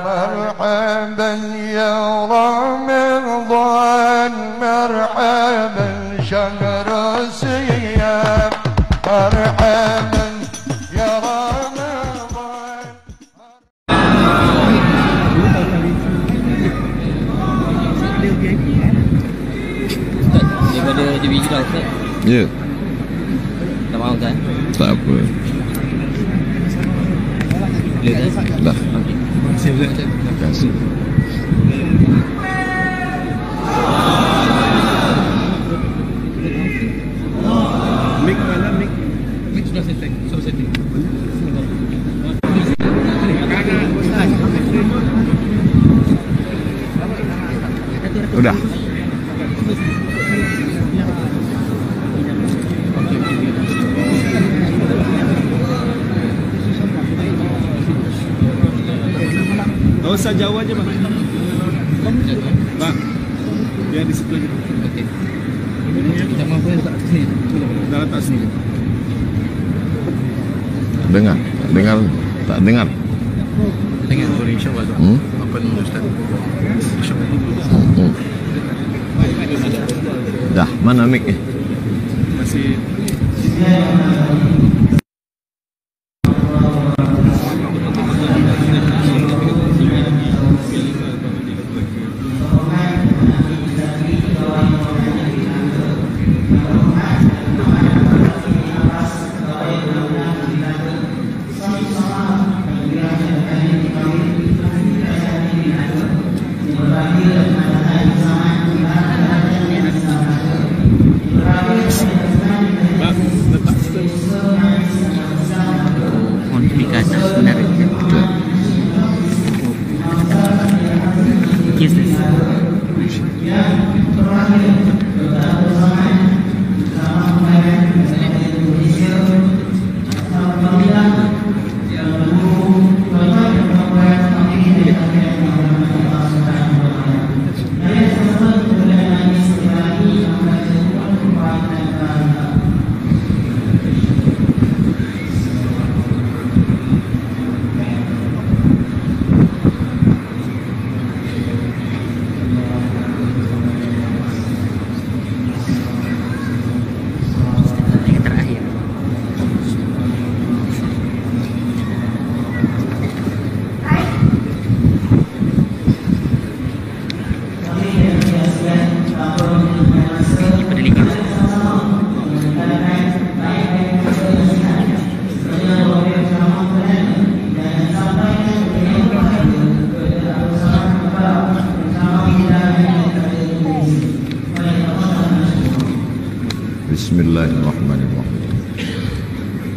مرحبا يا رمضان مرحبا شهر الصيام مرحبا يا رمضان. Daripada dia biji dah Ustaz? Ya. Tak mahu Ustaz? Tak apa. Boleh Ustaz? Dah. Okey. Terima kasih. Mic mana mic? Mic sudah setting. Sudah setting. Udah. Gak usah jauh aja bang. Bang, biar di situ aja. Okey. Kita mampu letak kat sini. Dah letak sini. Dengar. Tak dengar. Tak dengar. Dengar boleh insya-Allah. Apa nama Ustaz? Dah. Mana mic ni? Masih Bismillahirrahmanirrahim.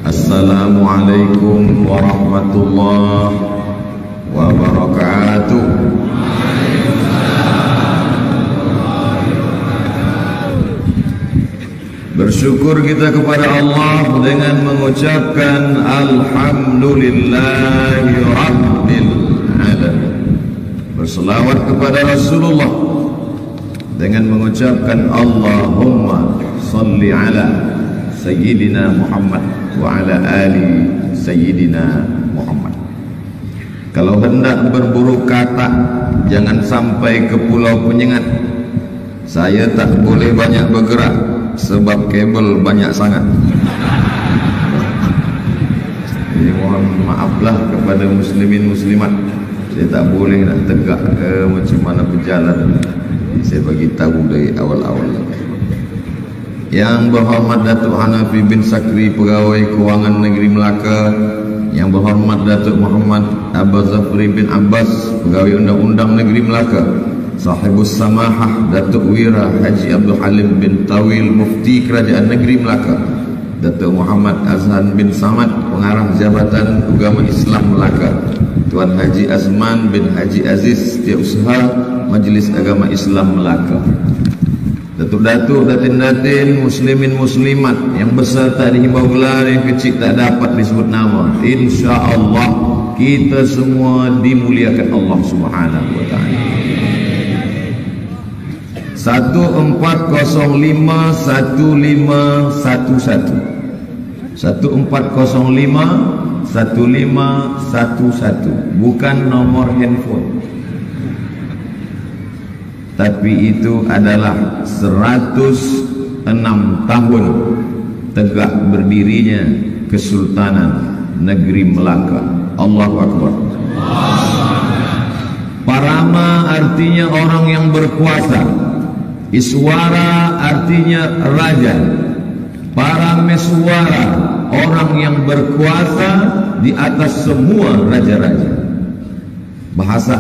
Assalamualaikum warahmatullahi wabarakatuh. Bersyukur kita kepada Allah dengan mengucapkan Alhamdulillahi Rabbil Alamin. Berselawat kepada Rasulullah dengan mengucapkan Allahumma salli ala Sayyidina Muhammad wa ala ali Sayyidina Muhammad. Kalau hendak berburu katak, jangan sampai ke Pulau Penyengat. Saya tak boleh banyak bergerak sebab kabel banyak sangat. Jadi mohon maaflah kepada muslimin muslimat, saya tak boleh nak tegak ke macam mana berjalan. Saya bagi tahu dari awal-awal. Yang berhormat Datuk Hanafi bin Sakri, Pegawai Kewangan Negeri Melaka. Yang berhormat Datuk Muhammad Abbas Zafri bin Abbas, Pegawai Undang-Undang Negeri Melaka. Sahibus Samahah Datuk Wira Haji Abdul Halim bin Tawil, Mufti Kerajaan Negeri Melaka. Datuk Muhammad Azhan bin Samad, Pengarah Jabatan Agama Islam Melaka. Tuan Haji Azman bin Haji Aziz, Setiausaha Majlis Agama Islam Melaka. Datuk-datuk, datin-datin, muslimin muslimat yang besar tak dihimbau gelar, yang kecil tak dapat disebut nama. InsyaAllah kita semua dimuliakan Allah Subhanahu wa ta'ala. 1405-1511 1405-1511 1511, bukan nomor handphone, tapi itu adalah 106 tahun tegak berdirinya Kesultanan Negeri Melaka. Allahu Akbar. Parama artinya orang yang berkuasa, Iswara artinya raja, Parameswara orang yang berkuasa di atas semua raja-raja. Bahasa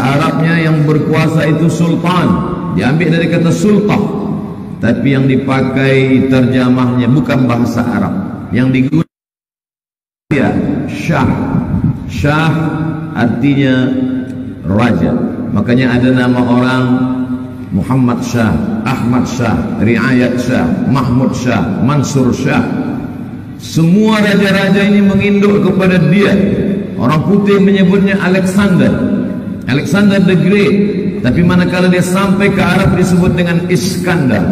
Arabnya yang berkuasa itu sultan, diambil dari kata sultan, tapi yang dipakai terjemahnya bukan bahasa Arab, yang digunakan Syah. Syah artinya raja. Makanya ada nama orang Muhammad Shah, Ahmad Shah, Riayat Shah, Mahmud Shah, Mansur Shah. Semua raja-raja ini menginduk kepada dia. Orang putih menyebutnya Alexander the Great. Tapi manakala dia sampai ke Arab disebut dengan Iskandar,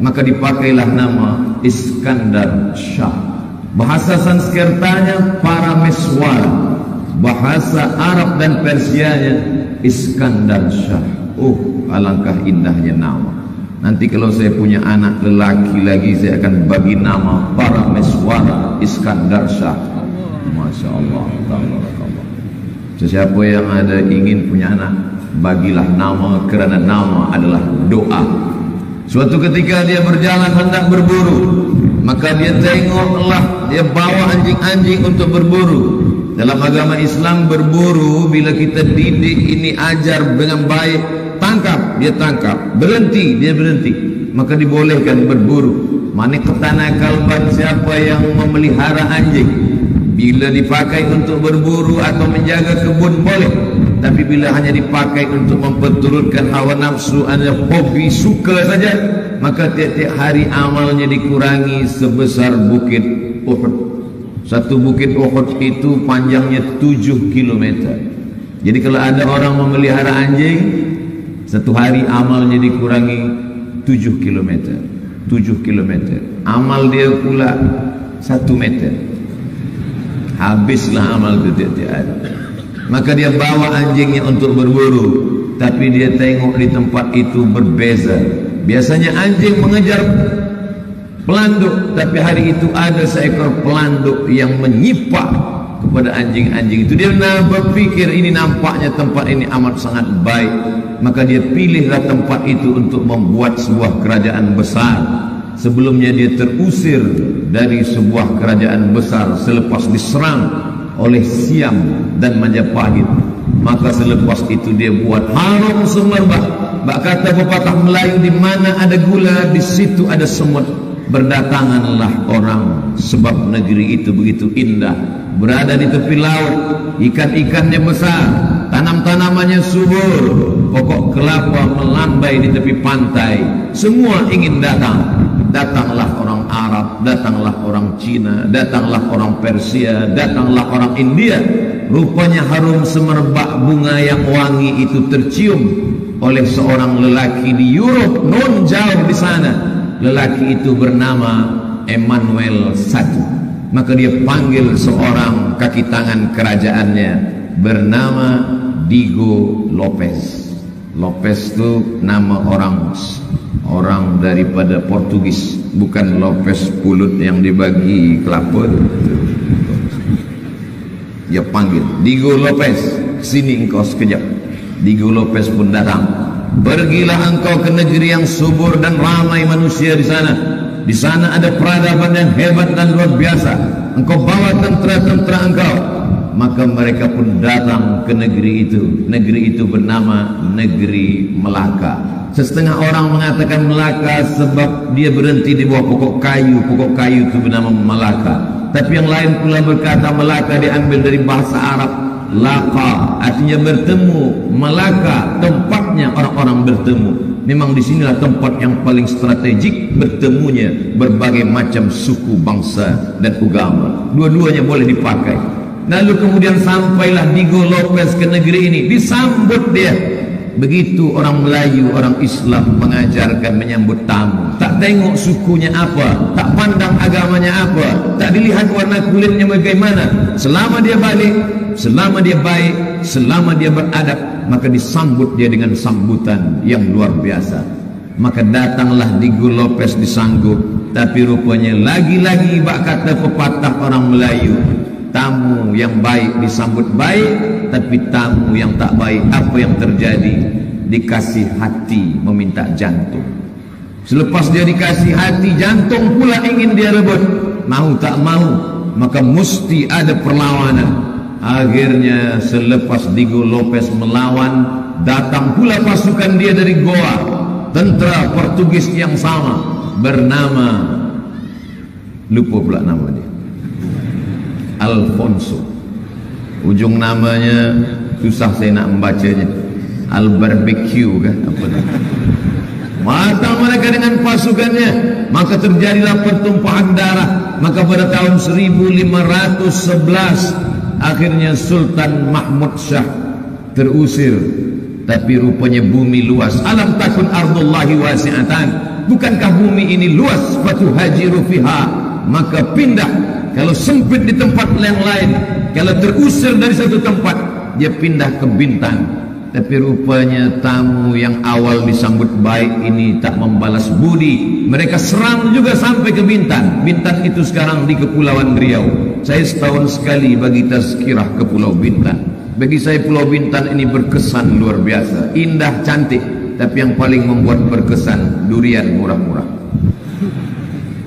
maka dipakailah nama Iskandar Shah. Bahasa Sanskertanya Parameswara, bahasa Arab dan Persianya Iskandar Shah. Alangkah indahnya nama. Nanti kalau saya punya anak lelaki lagi, saya akan bagi nama Parameswara Iskandar Shah. Masya Allah. Sesiapa yang ada ingin punya anak, bagilah nama, kerana nama adalah doa. Suatu ketika dia berjalan hendak berburu, maka dia tengoklah, dia bawa anjing-anjing untuk berburu. Dalam agama Islam berburu, bila kita didik ini, ajar dengan baik, tangkap, dia tangkap, berhenti, dia berhenti, maka dibolehkan berburu. Mana ketana kalban siapa yang memelihara anjing, bila dipakai untuk berburu atau menjaga kebun boleh, tapi bila hanya dipakai untuk memperturutkan hawa nafsu, ada hobi, suka saja, maka tiap-tiap hari amalnya dikurangi sebesar bukit Uhud. Satu bukit Uhud itu panjangnya 7 km. Jadi kalau ada orang memelihara anjing, satu hari amalnya dikurangi 7 km. 7 km. Amal dia pula 1 meter. Habislah amal itu tiap-tiap hari. Maka dia bawa anjingnya untuk berburu, tapi dia tengok di tempat itu berbeza. Biasanya anjing mengejar pelanduk, tapi hari itu ada seekor pelanduk yang menyipak kepada anjing-anjing itu. Dia berpikir, ini nampaknya tempat ini amat sangat baik, maka dia pilihlah tempat itu untuk membuat sebuah kerajaan besar. Sebelumnya dia terusir dari sebuah kerajaan besar selepas diserang oleh Siam dan Majapahit. Maka selepas itu dia buat harum semerbak. Bak kata pepatah Melayu, di mana ada gula, di situ ada semut. Berdatanganlah orang, sebab negeri itu begitu indah, berada di tepi laut, ikan-ikannya besar, tanam-tanamannya subur, pokok kelapa melambai di tepi pantai. Semua ingin datang. Datanglah orang Arab, datanglah orang Cina, datanglah orang Persia, datanglah orang India. Rupanya harum semerbak bunga yang wangi itu tercium oleh seorang lelaki di Europe, non jauh di sana. Lelaki itu bernama Emmanuel I. Maka dia panggil seorang kaki tangan kerajaannya bernama Diego Lopez. Lopez itu nama orang daripada Portugis, bukan Lopez pulut yang dibagi kelapa. Dia panggil Diego Lopez, sini engkau sekejap. Diego Lopez pun datang. Pergilah engkau ke negeri yang subur dan ramai manusia di sana. Di sana ada peradaban yang hebat dan luar biasa. Engkau bawa tentera-tentera engkau. Maka mereka pun datang ke negeri itu. Negeri itu bernama Negeri Melaka. Setengah orang mengatakan Melaka sebab dia berhenti di bawah pokok kayu. Pokok kayu itu bernama Melaka. Tapi yang lain pula berkata Melaka diambil dari bahasa Arab Laka, artinya bertemu. Melaka tempatnya orang-orang bertemu. Memang disinilah tempat yang paling strategik bertemunya berbagai macam suku, bangsa dan agama. Dua-duanya boleh dipakai. Lalu kemudian sampailah Diego Lopez ke negeri ini. Disambut dia Begitu orang Melayu, orang Islam mengajarkan menyambut tamu. Tak tengok sukunya apa, tak pandang agamanya apa, tak dilihat warna kulitnya bagaimana. Selama dia balik, selama dia baik, selama dia beradab, maka disambut dia dengan sambutan yang luar biasa. Maka datanglah Diego Lopez disanggup. Tapi rupanya lagi-lagi bak kata pepatah orang Melayu, tamu yang baik disambut baik, tapi tamu yang tak baik apa yang terjadi? Dikasih hati meminta jantung. Selepas dia dikasih hati, jantung pula ingin dia rebut. Mau tak mau, maka mesti ada perlawanan. Akhirnya selepas Diego Lopez melawan, datang pula pasukan dia dari Goa, tentera Portugis yang sama, bernama, lupa pula nama dia, Alfonso. Ujung namanya susah saya nak membacanya. Al-Barbecue kan apa nama? Mata mereka dengan pasukannya, maka terjadilah pertumpahan darah. Maka pada tahun 1511 akhirnya Sultan Mahmud Shah terusir. Tapi rupanya bumi luas. Alam takun ardullahi wasi'atan. Bukankah bumi ini luas? Fatuhajiru fiha. Maka pindah. Kalau sempit di tempat yang lain, kalau terusir dari satu tempat, dia pindah ke Bintan. Tapi rupanya tamu yang awal disambut baik ini tak membalas budi. Mereka serang juga sampai ke Bintan. Bintan itu sekarang di Kepulauan Riau. Saya setahun sekali bagi tazkirah ke Pulau Bintan. Bagi saya Pulau Bintan ini berkesan luar biasa. Indah, cantik. Tapi yang paling membuat berkesan, durian murah-murah.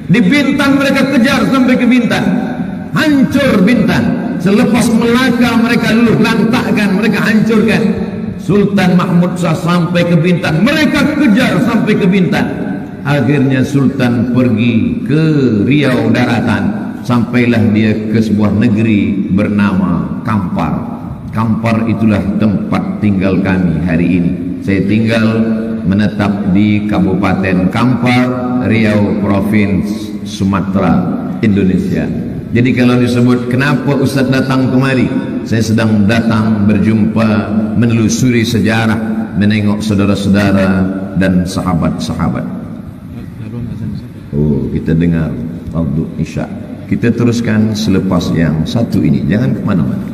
Di Bintan mereka kejar sampai ke Bintan. Hancur Bintan. Selepas Melaka mereka luluh lantakkan, mereka hancurkan. Sultan Mahmud Shah sampai ke Bintan, mereka kejar sampai ke Bintan. Akhirnya Sultan pergi ke Riau daratan. Sampailah dia ke sebuah negeri bernama Kampar. Kampar itulah tempat tinggal kami hari ini. Saya tinggal menetap di Kabupaten Kampar, Riau, Provinsi Sumatera, Indonesia. Jadi kalau disebut kenapa Ustaz datang kemari, saya sedang datang berjumpa, menelusuri sejarah, menengok saudara-saudara dan sahabat-sahabat. Oh, kita dengar Fardhu Isya. Kita teruskan selepas yang satu ini. Jangan kemana-mana.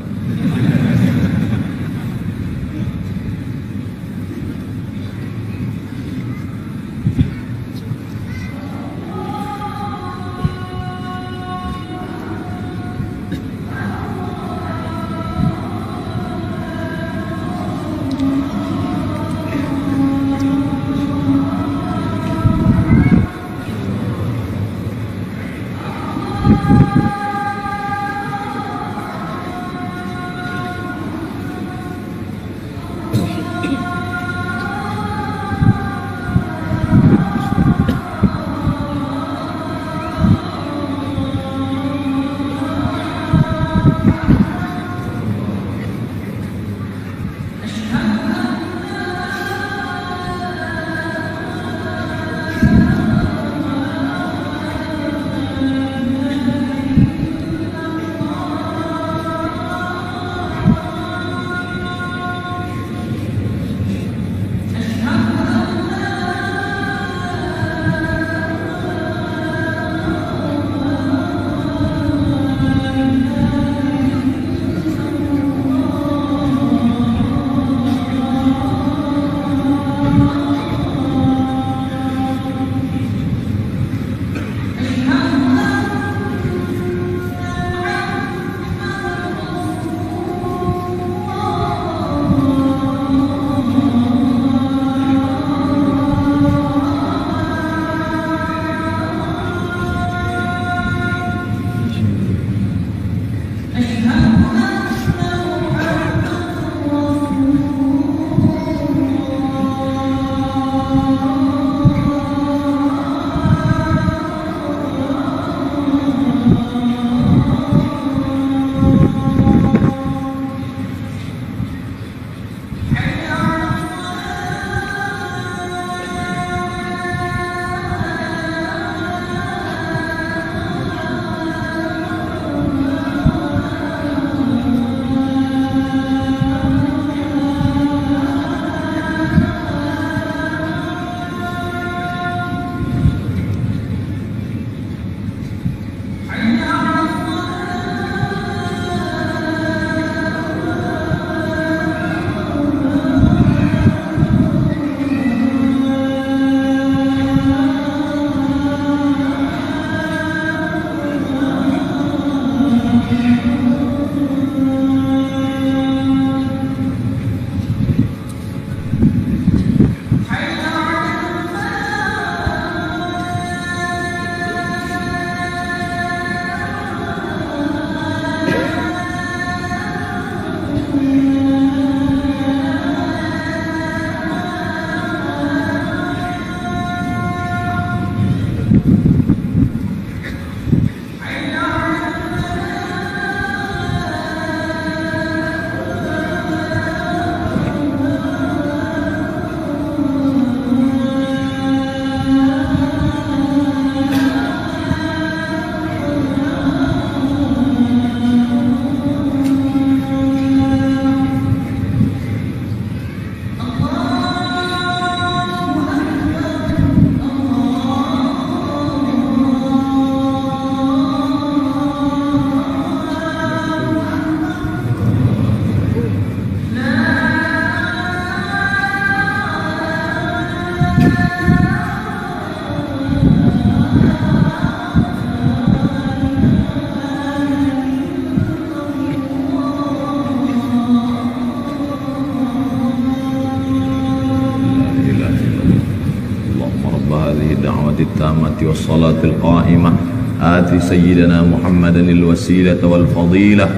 wassalatul qa'imah ati sayyidina Muhammadan al-wasilah wal fadilah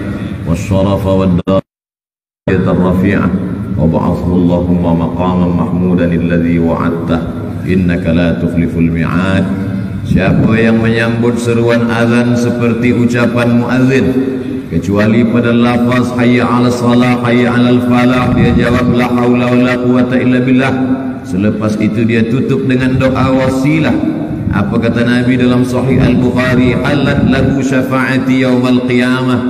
wasyarafa wad darajat rafi'ah wa ba'athu Allahumma maqaman mahmudan alladhi wa'adtah innaka la tukhliful mi'ad. Siapa yang menyambut seruan azan seperti ucapan muazzin kecuali pada lafaz hayya 'alas salah hayya 'alal falah, dia jawab la haula wala quwata illa billah. Selepas itu dia tutup dengan doa wasilah. Apa kata Nabi dalam Sahih Al-Bukhari, halat lahu syafaati yaumal qiyamah,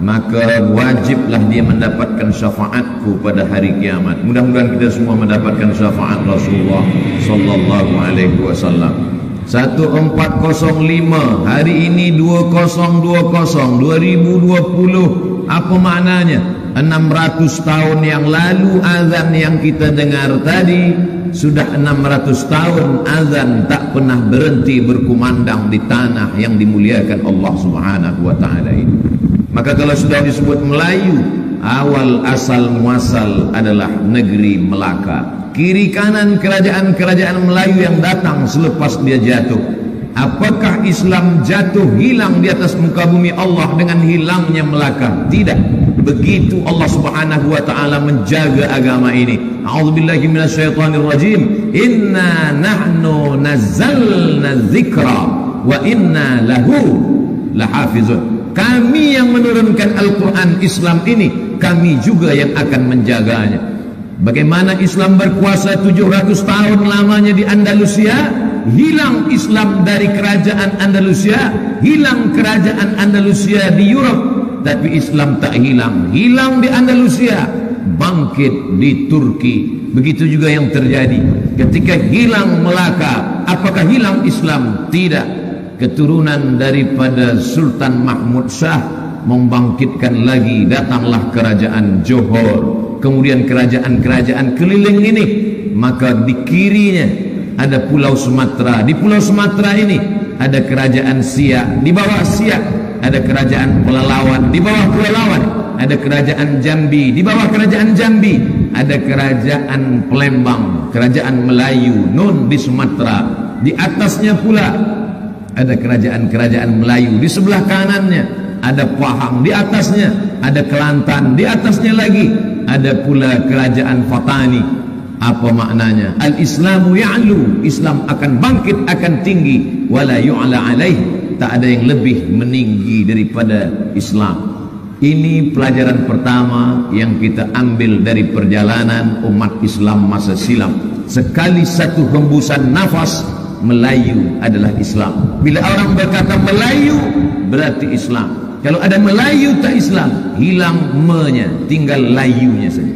maka wajiblah dia mendapatkan syafaatku pada hari kiamat. Mudah-mudahan kita semua mendapatkan syafaat Rasulullah sallallahu alaihi wasallam. 1405 hari ini 2020 apa maknanya? 600 tahun yang lalu azan yang kita dengar tadi, sudah 600 tahun azan tak pernah berhenti berkumandang di tanah yang dimuliakan Allah Subhanahu wa taala ini. Maka kalau sudah disebut Melayu, awal asal muasal adalah negeri Melaka. Kiri kanan kerajaan-kerajaan Melayu yang datang selepas dia jatuh. Apakah Islam jatuh hilang di atas muka bumi Allah dengan hilangnya Melaka? Tidak. Begitu Allah Subhanahu wa taala menjaga agama ini. A'udzubillahi minasyaitonir rajim. Inna nahnu nazzalna dzikra wa inna lahu lahafizun. Kami yang menurunkan Al-Quran Islam ini, kami juga yang akan menjaganya. Bagaimana Islam berkuasa 700 tahun lamanya di Andalusia, hilang Islam dari kerajaan Andalusia, hilang kerajaan Andalusia di Europe, tapi Islam tak hilang. Hilang di Andalusia, bangkit di Turki. Begitu juga yang terjadi ketika hilang Melaka. Apakah hilang Islam? Tidak. Keturunan daripada Sultan Mahmud Shah membangkitkan lagi, datanglah kerajaan Johor, kemudian kerajaan-kerajaan keliling ini. Maka di kirinya ada Pulau Sumatera. Di Pulau Sumatera ini ada kerajaan Siak. Di bawah Siak ada kerajaan Pelalawan. Di bawah Pelalawan ada kerajaan Jambi. Di bawah kerajaan Jambi ada kerajaan Palembang, kerajaan Melayu Nun di Sumatera. Di atasnya pula ada kerajaan-kerajaan Melayu. Di sebelah kanannya ada Pahang. Di atasnya ada Kelantan. Di atasnya lagi ada pula kerajaan Fatani. Apa maknanya? Al-Islamu ya'lu, Islam akan bangkit, akan tinggi. Wala yu'la alaih, tak ada yang lebih meninggi daripada Islam. Ini pelajaran pertama yang kita ambil dari perjalanan umat Islam masa silam. Sekali satu hembusan nafas, Melayu adalah Islam. Bila orang berkata Melayu, berarti Islam. Kalau ada Melayu tak Islam, hilang me-nya, tinggal layunya saja.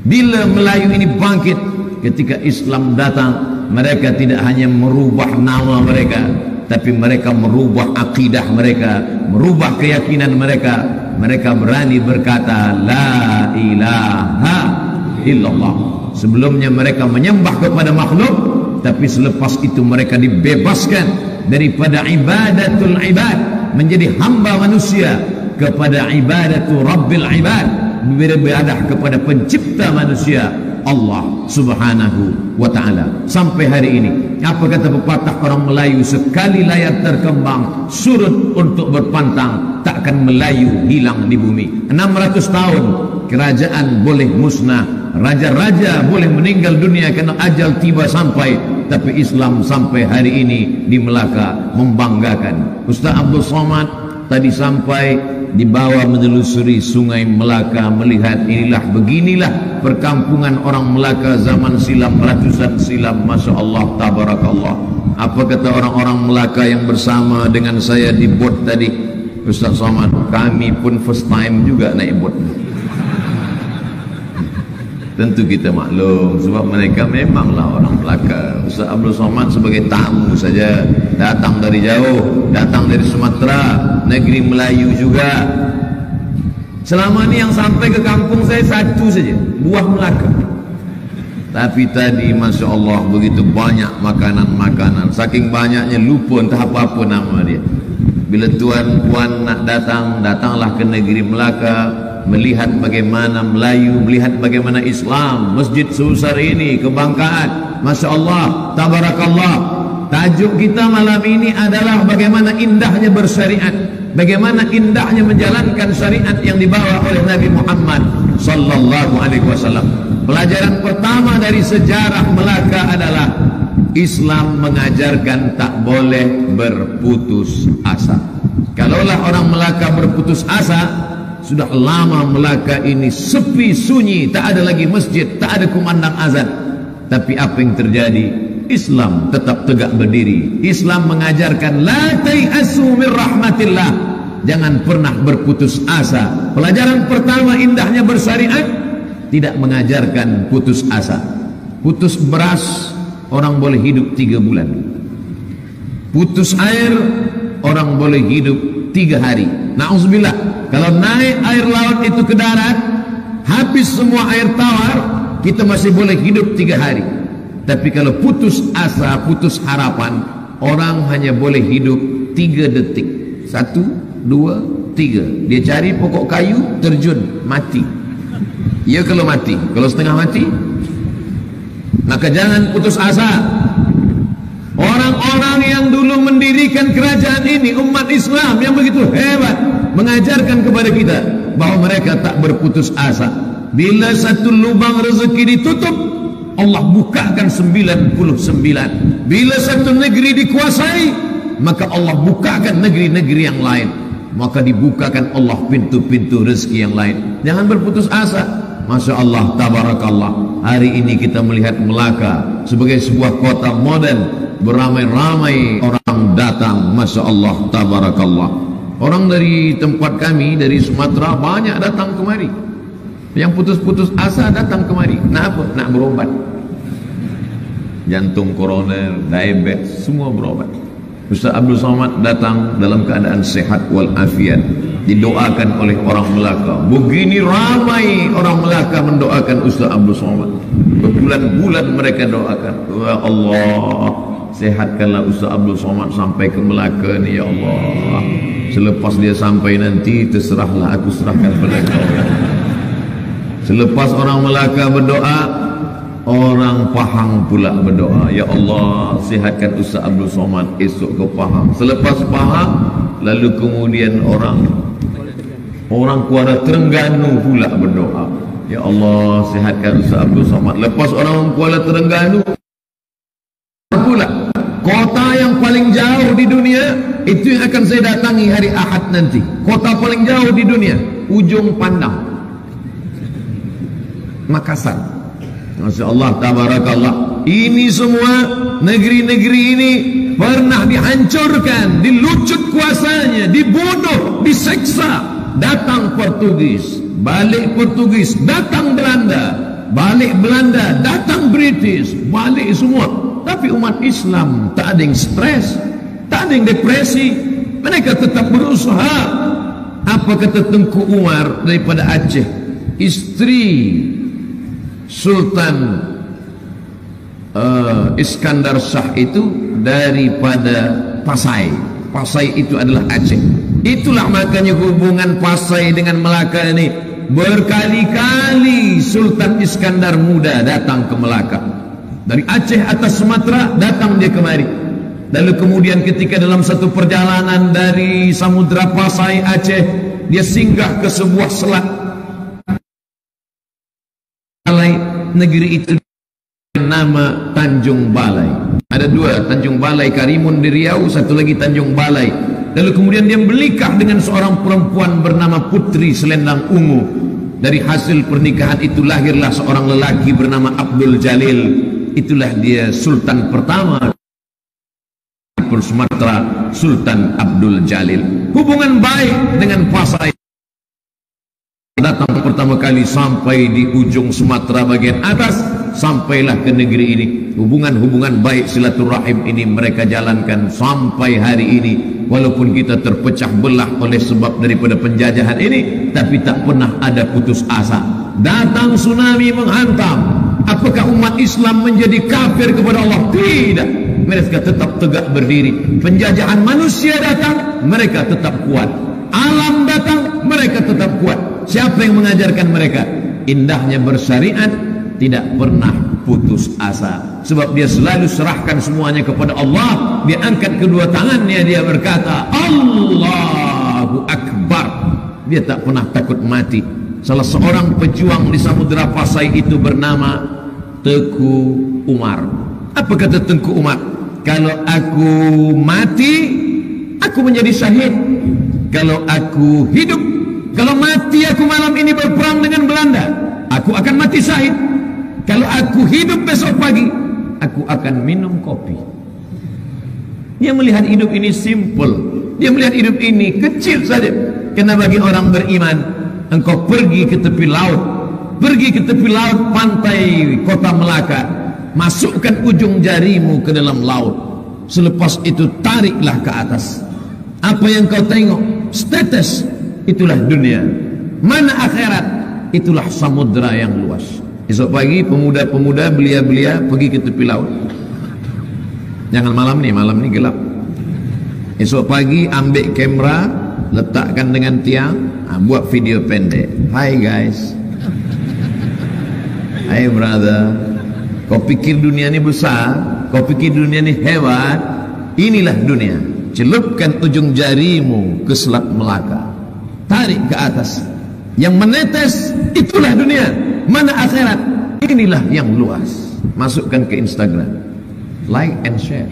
Bila Melayu ini bangkit, ketika Islam datang, mereka tidak hanya merubah nama mereka, tapi mereka merubah akidah mereka, merubah keyakinan mereka. Mereka berani berkata La ilaha illallah. Sebelumnya mereka menyembah kepada makhluk, tapi selepas itu mereka dibebaskan daripada ibadatul ibad, menjadi hamba manusia kepada ibadatul rabbil ibad, beribadah kepada pencipta manusia Allah Subhanahu wa ta'ala. Sampai hari ini, apa kata pepatah orang Melayu, sekali layar terkembang, surut untuk berpantang, takkan Melayu hilang di bumi. 600 tahun kerajaan boleh musnah, raja-raja boleh meninggal dunia kerana ajal tiba sampai, tapi Islam sampai hari ini di Melaka membanggakan. Ustaz Abdul Somad tadi sampai di bawah menelusuri sungai Melaka, melihat inilah beginilah perkampungan orang Melaka zaman silam, ratusan silam. Masya Allah, tabarakallah. Apa kata orang-orang Melaka yang bersama dengan saya di bot tadi, Ustaz Somad, kami pun first time juga naik bot. Tentu kita maklum, sebab mereka memanglah orang Melaka. Ustaz Abdul Somad sebagai tamu saja, datang dari jauh, datang dari Sumatera, negeri Melayu juga. Selama ini yang sampai ke kampung saya satu saja, buah Melaka. Tapi tadi Masya Allah begitu banyak makanan-makanan, saking banyaknya lupa entah apa-apa nama dia. Bila tuan puan nak datang, datanglah ke negeri Melaka, melihat bagaimana Melayu, melihat bagaimana Islam. Masjid sebesar ini, kebanggaan, Masya Allah, tabarakallah. tajuk kita malam ini adalah bagaimana indahnya bersyariat, bagaimana indahnya menjalankan syariat yang dibawa oleh Nabi Muhammad sallallahu alaihi wasallam. Pelajaran pertama dari sejarah Melaka adalah Islam mengajarkan tak boleh berputus asa. Kalaulah orang Melaka berputus asa, sudah lama Melaka ini sepi sunyi, tak ada lagi masjid, tak ada kumandang azan. Tapi apa yang terjadi? Islam tetap tegak berdiri. Islam mengajarkan la tai'asu min rahmatillah, jangan pernah berputus asa. Pelajaran pertama indahnya bersyariat, tidak mengajarkan putus asa. Putus beras, orang boleh hidup 3 bulan. Putus air, orang boleh hidup 3 hari. Na'udzubillah, kalau naik air laut itu ke darat, habis semua air tawar, kita masih boleh hidup 3 hari. Tapi kalau putus asa, putus harapan, orang hanya boleh hidup 3 detik. 1, 2, 3. Dia cari pokok kayu, terjun, mati. Ya kalau mati. Kalau setengah mati, maka jangan putus asa. Orang-orang yang dulu mendirikan kerajaan ini, umat Islam yang begitu hebat, mengajarkan kepada kita bahwa mereka tak berputus asa. Bila satu lubang rezeki ditutup, Allah bukakan 99. Bila satu negeri dikuasai, maka Allah bukakan negeri-negeri yang lain. Maka dibukakan Allah pintu-pintu rezeki yang lain. Jangan berputus asa. Masya Allah, tabarakallah. Hari ini kita melihat Melaka sebagai sebuah kota modern, beramai-ramai orang datang. Masya Allah, tabarakallah. Orang dari tempat kami, dari Sumatera, banyak datang kemari. Yang putus-putus asa datang kemari. Nak apa? Nak berobat. Jantung, koroner, diabetes, semua berobat. Ustaz Abdul Somad datang dalam keadaan sehat walafiat, didoakan oleh orang Melaka. Begini ramai orang Melaka mendoakan Ustaz Abdul Somad. Berbulan-bulan mereka doakan, ya Allah, sehatkanlah Ustaz Abdul Somad sampai ke Melaka ni, ya Allah. Selepas dia sampai nanti, terserahlah, aku serahkan pada kau. Selepas orang Melaka berdoa, orang Pahang pula berdoa, ya Allah, sihatkan Ustaz Abdul Somad esok ke Pahang. Selepas Pahang, lalu kemudian orang Kuala Terengganu pula berdoa, ya Allah, sihatkan Ustaz Abdul Somad. Lepas orang Kuala Terengganu pula, kota yang paling jauh di dunia, itu yang akan saya datangi hari Ahad nanti. Kota paling jauh di dunia, Ujung Pandang, Makassar. Masya Allah, tabarakallah. Ini semua negeri-negeri ini pernah dihancurkan, dilucut kuasanya, dibunuh, diseksa. Datang Portugis, balik Portugis, datang Belanda, balik Belanda, datang British, balik semua. Tapi umat Islam tak ada yang stres, tak ada yang depresi. Mereka tetap berusaha. Apa kata Tengku Umar daripada Aceh, istri Sultan Iskandar Shah itu daripada Pasai. Pasai itu adalah Aceh. Itulah makanya hubungan Pasai dengan Melaka ini, berkali-kali Sultan Iskandar Muda datang ke Melaka. Dari Aceh atas Sumatera datang dia kemari. Lalu kemudian ketika dalam satu perjalanan dari Samudra Pasai Aceh, dia singgah ke sebuah selat. Negeri itu nama Tanjung Balai. Ada 2, Tanjung Balai Karimun di Riau, satu lagi Tanjung Balai. Lalu kemudian dia menikah dengan seorang perempuan bernama Putri Selendang Ungu. Dari hasil pernikahan itu lahirlah seorang lelaki bernama Abdul Jalil. Itulah dia Sultan pertama Sumatera, Sultan Abdul Jalil. Hubungan baik dengan Pasai. Datang pertama kali sampai di ujung Sumatera bagian atas, sampailah ke negeri ini. Hubungan-hubungan baik silaturahim ini mereka jalankan sampai hari ini. Walaupun kita terpecah belah oleh sebab daripada penjajahan ini, tapi tak pernah ada putus asa. Datang tsunami menghantam, apakah umat Islam menjadi kafir kepada Allah? Tidak. Mereka tetap tegak berdiri. Penjajahan manusia datang, mereka tetap kuat. Alam datang, mereka tetap kuat. Siapa yang mengajarkan mereka? Indahnya bersyariat, tidak pernah putus asa, sebab dia selalu serahkan semuanya kepada Allah. Dia angkat kedua tangannya, dia berkata Allahu Akbar. Dia tak pernah takut mati. Salah seorang pejuang di Samudra Pasai itu bernama Tengku Umar. Apa kata Tengku Umar? Kalau aku mati, aku menjadi syahid. Kalau aku hidup, kalau mati aku malam ini berperang dengan Belanda, aku akan mati syahid. Kalau aku hidup besok pagi, aku akan minum kopi. Dia melihat hidup ini simple. Dia melihat hidup ini kecil saja. Karena bagi orang beriman, engkau pergi ke tepi laut, pergi ke tepi laut pantai kota Melaka, masukkan ujung jarimu ke dalam laut. Selepas itu tariklah ke atas. Apa yang kau tengok, setetes, itulah dunia. Mana akhirat, itulah samudra yang luas. Esok pagi pemuda-pemuda belia-belia pergi ke tepi laut. Jangan malam ni gelap. Esok pagi ambil kamera, letakkan dengan tiang, buat video pendek. Hi guys, hi brother, kau pikir dunia ni besar, kau pikir dunia ni hebat? Inilah dunia. Celupkan ujung jarimu ke Selat Melaka, tarik ke atas. Yang menetes, itulah dunia. Mana akhirat? Inilah yang luas. Masukkan ke Instagram, like and share,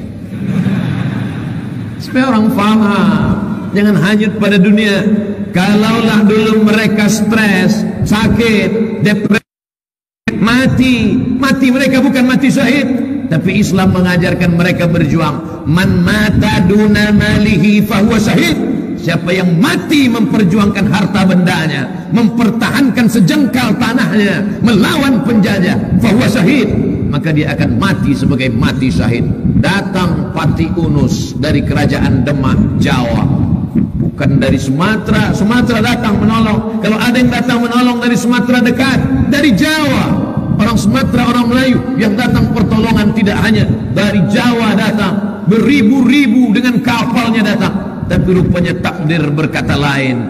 supaya orang faham. Jangan hanyut pada dunia. Kalaulah dulu mereka stres, sakit, depresi, mati mereka bukan mati syahid. Tapi Islam mengajarkan mereka berjuang. Man mata duna malihi fahuwa syahid. Siapa yang mati memperjuangkan harta bendanya, mempertahankan sejengkal tanahnya, melawan penjajah, fahuwa syahid, maka dia akan mati sebagai mati syahid. Datang Pati Unus dari kerajaan Demak, Jawa, bukan dari Sumatera. Sumatera datang menolong. Kalau ada yang datang menolong dari Sumatera dekat, dari Jawa. Orang Sumatera, orang Melayu yang datang pertolongan tidak hanya dari Jawa datang, beribu-ribu dengan kapalnya datang. Tapi rupanya takdir berkata lain.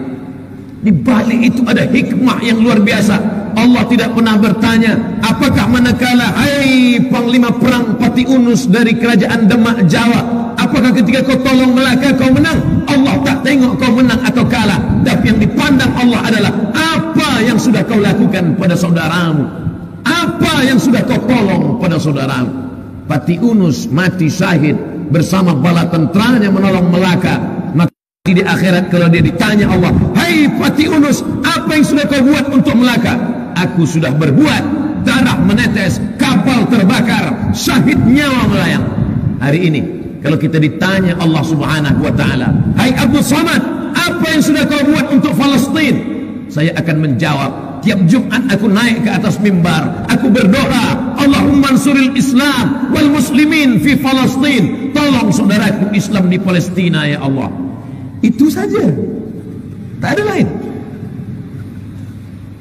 Di balik itu ada hikmah yang luar biasa. Allah tidak pernah bertanya, apakah manakala hai panglima perang Pati Unus dari kerajaan Demak, Jawa, apakah ketika kau tolong Melaka kau menang? Allah tak tengok kau menang atau kalah. Tapi yang dipandang Allah adalah apa yang sudah kau lakukan pada saudaramu, apa yang sudah kau tolong pada saudaramu. Pati Unus mati syahid bersama bala tenteranya menolong Melaka. Di akhirat kalau dia ditanya Allah, hai Pati Unus, apa yang sudah kau buat untuk Melaka? Aku sudah berbuat. Darah menetes, kapal terbakar, syahid nyawa melayang. Hari ini kalau kita ditanya Allah Subhanahu wa ta'ala, hai Abdul Samad, apa yang sudah kau buat untuk Palestin? Saya akan menjawab. Tiap Jumat aku naik ke atas mimbar, aku berdoa, Allahumma ansuril Islam wal muslimin fi Palestin. Tolong saudaraku Islam di Palestina ya Allah. Itu saja, tak ada lain.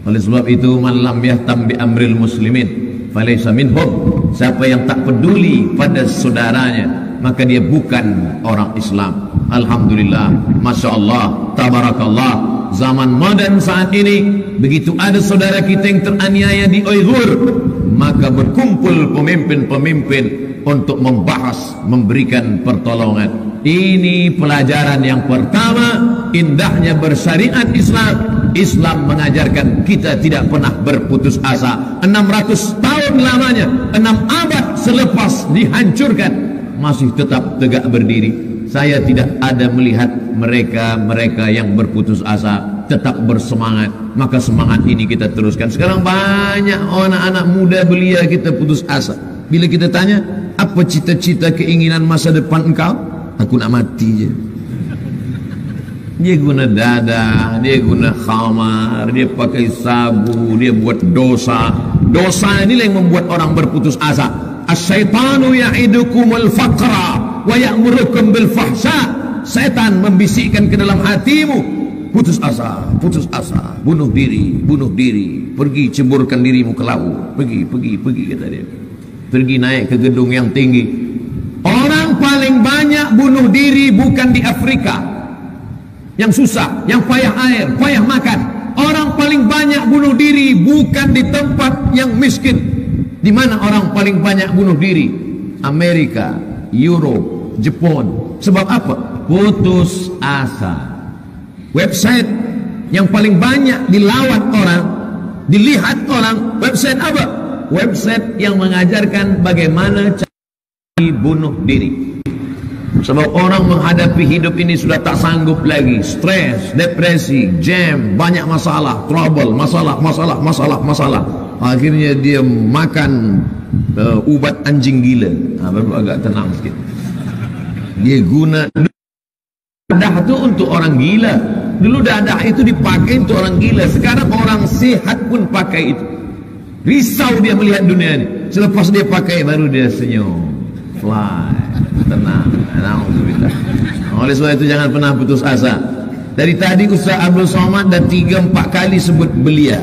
Oleh sebab itu, man lam yahtam bi amril muslimin falaysa minhum. Siapa yang tak peduli pada saudaranya, maka dia bukan orang Islam. Alhamdulillah, Masya Allah, Tabarakallah. Zaman modern saat ini, begitu ada saudara kita yang teraniaya di Uyghur, maka berkumpul pemimpin-pemimpin untuk membahas, memberikan pertolongan. Ini pelajaran yang pertama, indahnya bersyariat Islam. Islam mengajarkan kita tidak pernah berputus asa. 600 tahun lamanya, 6 abad selepas dihancurkan, masih tetap tegak berdiri. Saya tidak ada melihat mereka yang berputus asa, tetap bersemangat. Maka semangat ini kita teruskan. Sekarang banyak anak-anak muda belia kita putus asa. Bila kita tanya, apa cita-cita keinginan masa depan engkau? Aku nak mati je. Dia guna dada, dia guna khamar, dia pakai sabu, dia buat dosa. Dosa inilah yang membuat orang berputus asa. Asyaitanu ya'idukumul faqra wa ya'murukum bil fahsya. Setan membisikkan ke dalam hatimu, putus asa, bunuh diri, pergi ceburkan dirimu ke laut, pergi kata dia. Pergi naik ke gedung yang tinggi. Orang paling banyak bunuh diri bukan di Afrika yang susah, yang payah air, payah makan. Orang paling banyak bunuh diri bukan di tempat yang miskin, Di mana orang paling banyak bunuh diri? Amerika, Europe, Jepun. Sebab apa? Putus asa. Website yang paling banyak dilawat orang, dilihat orang, website apa? Website yang mengajarkan bagaimana cara bunuh diri. Sebab orang menghadapi hidup ini sudah tak sanggup lagi. Stres, depresi, jam, banyak masalah, trouble, masalah. Akhirnya dia makan ubat anjing gila. Baru agak tenang sikit. Dia guna dadah itu untuk orang gila. Dulu dadah itu dipakai untuk orang gila. Sekarang orang sehat pun pakai itu. Risau dia melihat dunia ini. Selepas dia pakai baru dia senyum. Fly, tenang. Alhamdulillah. Oleh sebab itu jangan pernah putus asa. Dari tadi Ustaz Abdul Somad dah 3-4 kali sebut belia.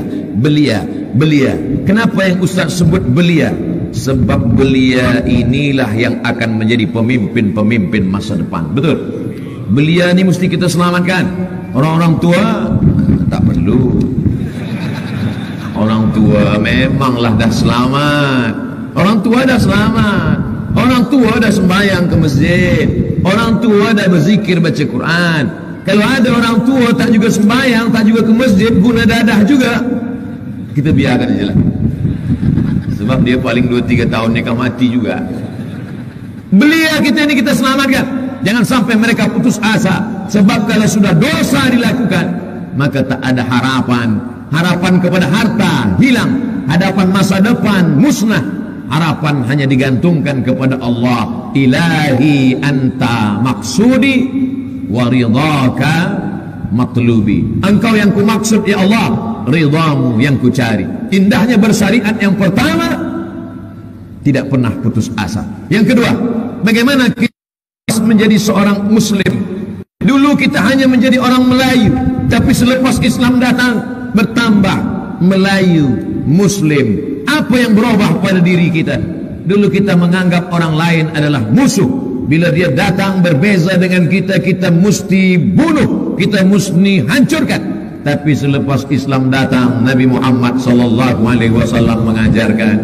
Kenapa yang Ustaz sebut belia? Sebab belia inilah yang akan menjadi pemimpin-pemimpin masa depan. Betul? Belia ni mesti kita selamatkan. Orang-orang tua tak perlu. Orang tua memanglah dah selamat. Orang tua dah selamat. Orang tua dah sembahyang ke masjid. Orang tua dah berzikir baca Quran. Kalau ada orang tua tak juga sembahyang, tak juga ke masjid, guna dadah juga, kita biarkan je lah. Sebab dia paling 2-3 tahun ni akan mati juga. Belia kita ni kita selamatkan. Jangan sampai mereka putus asa. Sebab kalau sudah dosa dilakukan, maka tak ada harapan. Harapan kepada harta hilang. Harapan masa depan musnah. Harapan hanya digantungkan kepada Allah. Ilahi anta maksudi wa ridhaka matlubi. Engkau yang ku maksud ya Allah, ridhamu yang ku cari. Indahnya bersyariat yang pertama, tidak pernah putus asa. Yang kedua, bagaimana kita menjadi seorang muslim. Dulu kita hanya menjadi orang Melayu, tapi selepas Islam datang bertambah Melayu, Muslim. Apa yang berubah pada diri kita? Dulu kita menganggap orang lain adalah musuh. Bila dia datang berbeza dengan kita, kita mesti bunuh, kita mesti hancurkan. Tapi selepas Islam datang, Nabi Muhammad sallallahu alaihi wasallam mengajarkan,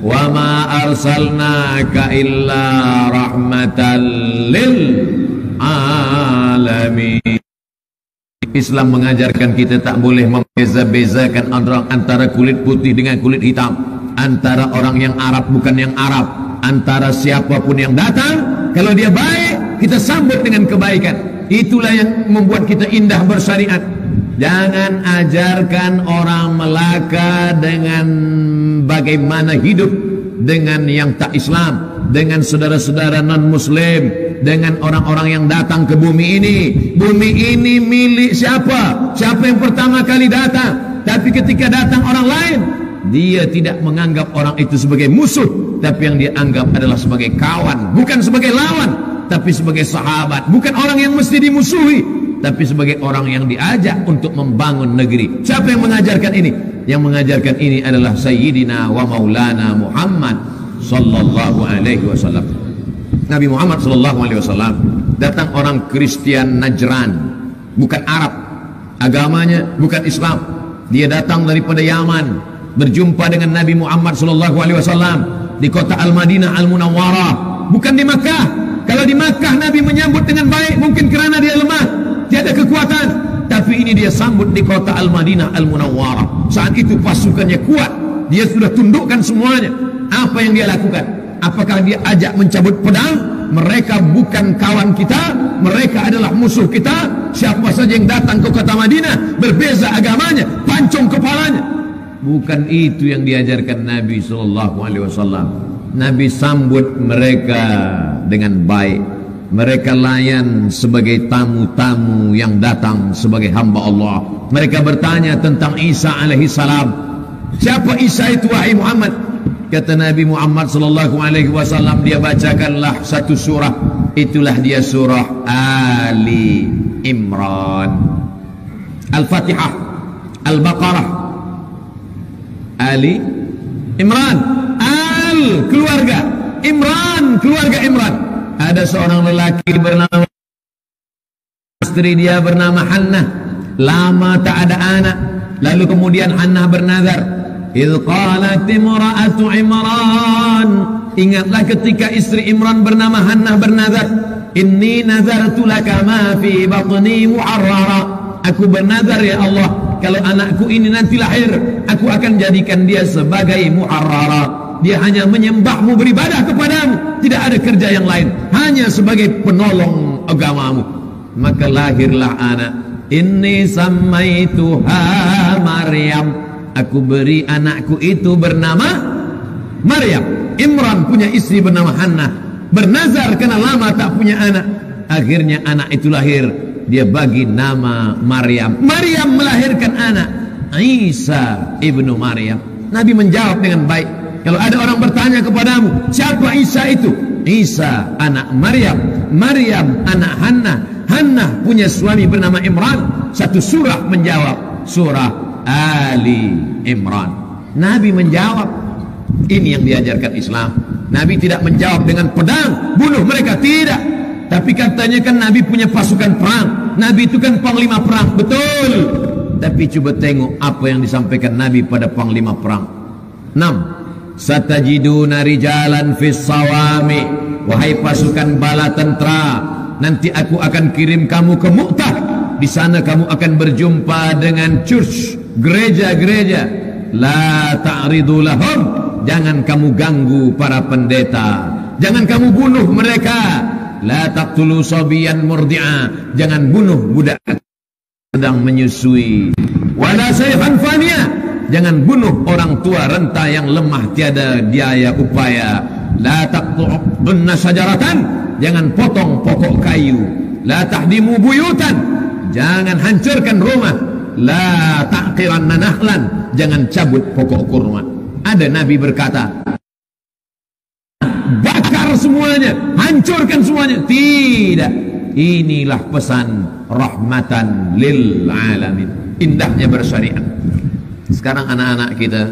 "Wa ma arsalnaka illa rahmatan lil alamin." Islam mengajarkan kita tak boleh membeza-bezakan antara kulit putih dengan kulit hitam, antara orang yang Arab bukan yang Arab, antara siapapun yang datang. Kalau dia baik, kita sambut dengan kebaikan. Itulah yang membuat kita indah bersyariat. Jangan ajarkan orang Melaka dengan bagaimana hidup dengan yang tak Islam, dengan saudara-saudara non-Muslim, dengan orang-orang yang datang ke bumi ini. Bumi ini milik siapa? Siapa yang pertama kali datang? Tapi ketika datang orang lain, dia tidak menganggap orang itu sebagai musuh, tapi yang dia anggap adalah sebagai kawan, bukan sebagai lawan, tapi sebagai sahabat. Bukan orang yang mesti dimusuhi, tapi sebagai orang yang diajak untuk membangun negeri. Siapa yang mengajarkan ini? Yang mengajarkan ini adalah Sayyidina wa Maulana Muhammad sallallahu alaihi wasallam. Nabi Muhammad sallallahu alaihi wasallam datang orang Kristian Najran, bukan Arab, agamanya bukan Islam. Dia datang daripada Yaman, berjumpa dengan Nabi Muhammad sallallahu alaihi wasallam di kota Al-Madinah Al-Munawwarah, bukan di Makkah. Kalau di Makkah Nabi menyambut dengan baik, mungkin kerana dia lemah, tiada kekuatan. Tapi ini dia sambut di kota Al-Madinah Al-Munawwarah. Saat itu pasukannya kuat, dia sudah tundukkan semuanya. Apa yang dia lakukan? Apakah dia ajak mencabut pedang? Mereka bukan kawan kita, mereka adalah musuh kita. Siapa saja yang datang ke kota Madinah, berbeza agamanya, pancung kepalanya. Bukan itu yang diajarkan Nabi SAW. Nabi sambut mereka dengan baik. Mereka layan sebagai tamu-tamu yang datang sebagai hamba Allah. Mereka bertanya tentang Isa alaihi salam. Siapa Isa itu wahai Muhammad? Kata Nabi Muhammad sallallahu alaihi wasallam, dia bacakanlah satu surah. Itulah dia surah Ali Imran. Al-Fatihah, Al-Baqarah, Ali Imran. Al keluarga, Imran keluarga Imran. Ada seorang lelaki bernama, istri dia bernama Hannah. Lama tak ada anak. Lalu kemudian Hannah bernazar, idh qalat imra'atu Imran, ingatlah ketika istri Imran bernama Hannah bernazar, inni nazartu laka ma fi batni muharrara, aku bernazar ya Allah, kalau anakku ini nanti lahir, aku akan jadikan dia sebagai muharrara, dia hanya menyembahmu, beribadah kepadamu, tidak ada kerja yang lain, hanya sebagai penolong agamamu. Maka lahirlah anak, inni sammaituha Maryam, aku beri anakku itu bernama Maryam. Imran punya istri bernama Hannah, bernazar karena lama tak punya anak, akhirnya anak itu lahir, dia bagi nama Maryam. Maryam melahirkan anak Isa ibnu Maryam. Nabi menjawab dengan baik. Kalau ada orang bertanya kepadamu, siapa Isa itu? Isa anak Maryam, Maryam anak Hannah, Hannah punya suami bernama Imran. Satu surah menjawab, surah Ali Imran. Nabi menjawab. Ini yang diajarkan Islam. Nabi tidak menjawab dengan pedang, bunuh mereka, tidak. Tapi katanya kan Nabi punya pasukan perang, Nabi itu kan panglima perang, betul. Tapi coba tengok apa yang disampaikan Nabi pada panglima perang. 6. Satajiduna rijalan fis sawami, wahai pasukan bala tentera, nanti aku akan kirim kamu ke Mu'tah. Di sana kamu akan berjumpa dengan church, gereja-gereja. La ta'ridu lahum, jangan kamu ganggu para pendeta, jangan kamu bunuh mereka. La taqtulu sabiyan murdi'a, jangan bunuh budak sedang menyusui. Wala sayfan faniya, jangan bunuh orang tua renta yang lemah tiada daya upaya. La taqtu'unna sajaratan, jangan potong pokok kayu. La tahdimu buyutan, jangan hancurkan rumah. La ta'qiranna nahlan, jangan cabut pokok kurma. Ada Nabi berkata, bakar semuanya, hancurkan semuanya. Tidak. Inilah pesan rahmatan lil alamin. Indahnya bersyariat. Sekarang anak-anak kita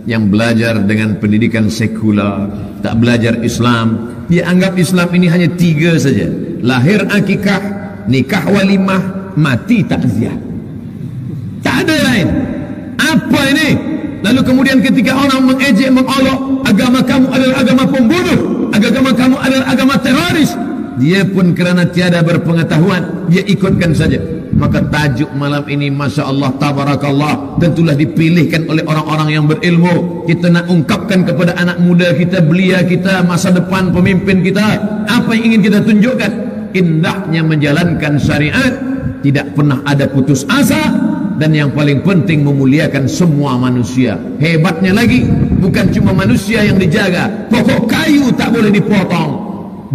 yang belajar dengan pendidikan sekular, tak belajar Islam, dia anggap Islam ini hanya 3 saja. Lahir akikah, nikah walimah, mati takziah. Tak ada lain. Apa ini? Lalu kemudian ketika orang mengejek, mengolok, agama kamu adalah agama pembunuh, agama kamu adalah agama teroris, dia pun kerana tiada berpengetahuan, dia ikutkan saja. Maka tajuk malam ini, Masya Allah, Tabarakallah, tentulah dipilihkan oleh orang-orang yang berilmu. Kita nak ungkapkan kepada anak muda kita, belia kita, masa depan pemimpin kita, apa yang ingin kita tunjukkan? Indahnya menjalankan syariat, tidak pernah ada putus asa. Dan yang paling penting, memuliakan semua manusia. Hebatnya lagi, bukan cuma manusia yang dijaga, pokok kayu tak boleh dipotong,